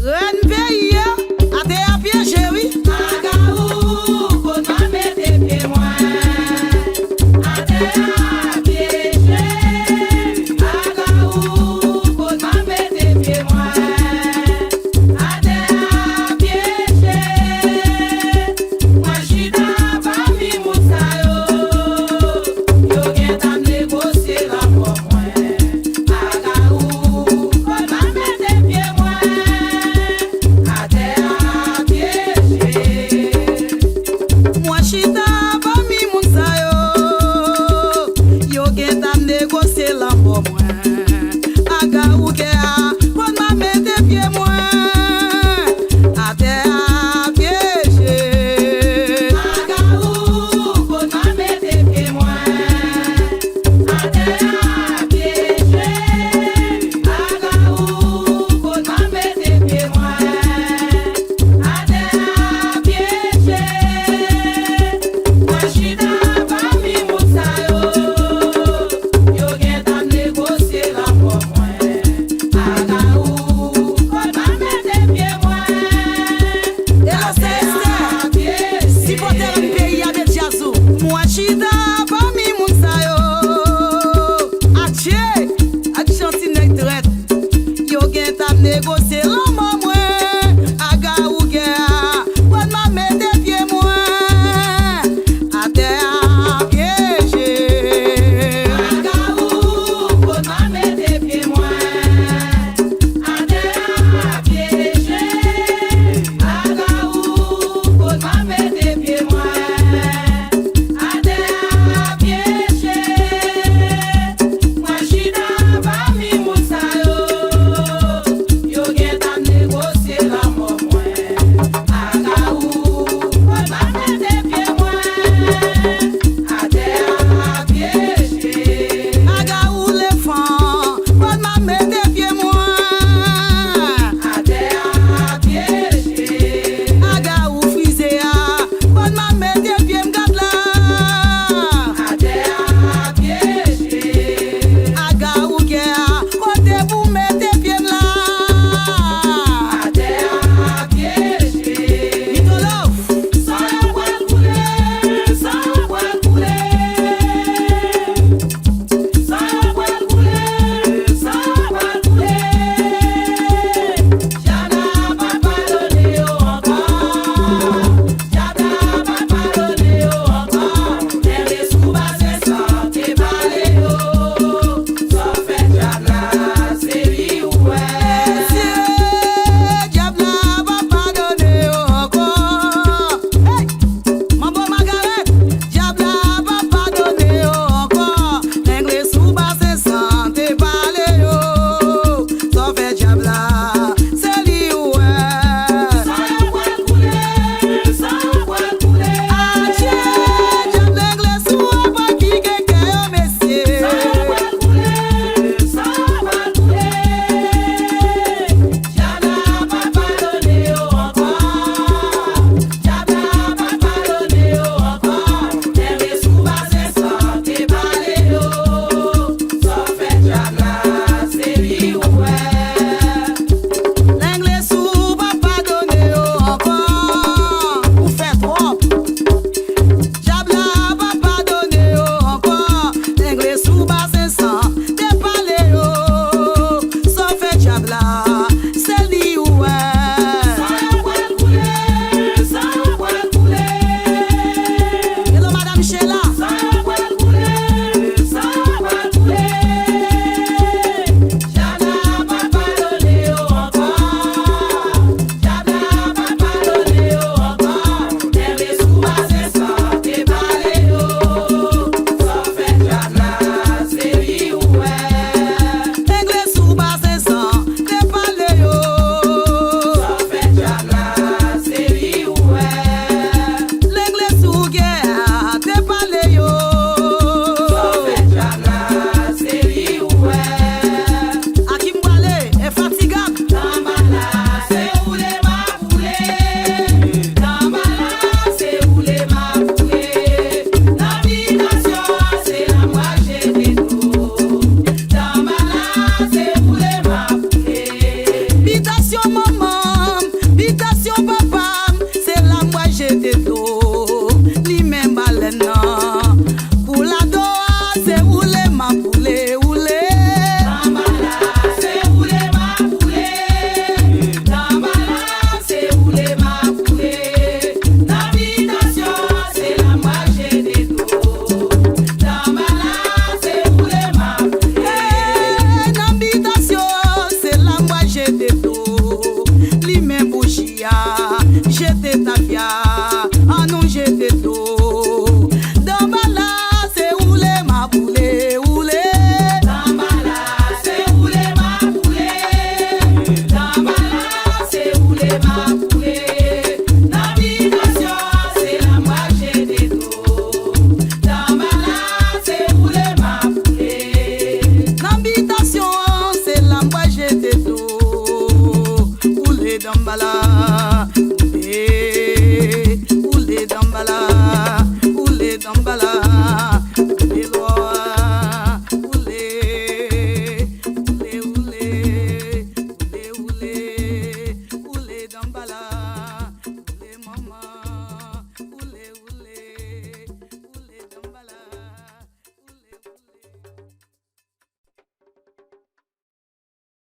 Ren pays, a te a piégé, oui. Agaou, faut pas mettre pieds moi. A te a piégé. Agaou, faut pas mettre pieds moi. A te a piégé. Moi chita pa mi moussa yo. Yo gen tam négocier la pour moi. Agaou, faut pas mettre pieds moi. A te a piégé. Moi chita pa mi moun sa yo. Yo gen tam négocier la pour moi. Aga ou ke a, pon ma mette pied moi. A te a piégé. Agaou, faut pas mettre pieds moi. A te a piégé. Agaou, faut pas mettre pieds moi. A te a piégé. Moi chita pa mi moussa yo. Yo gen tam négocier la pour moi. Agaou, faut pas mettre pieds moi. Et là c'est si pote un pays a de jazou. Moi chita pa mi moun sa yo. Atche, ak chanti nek tret. Yo gen tam négocier l'homme moi. Aga ou ke a, pon ma mette pied moi. A te a piégé. Agaou, faut pas mettre pieds moi. A te a piégé. Agaou, faut pas mettre pieds moi. A te a piégé. Moi chita pa mi moussa yo. Yo gen ou les dambala.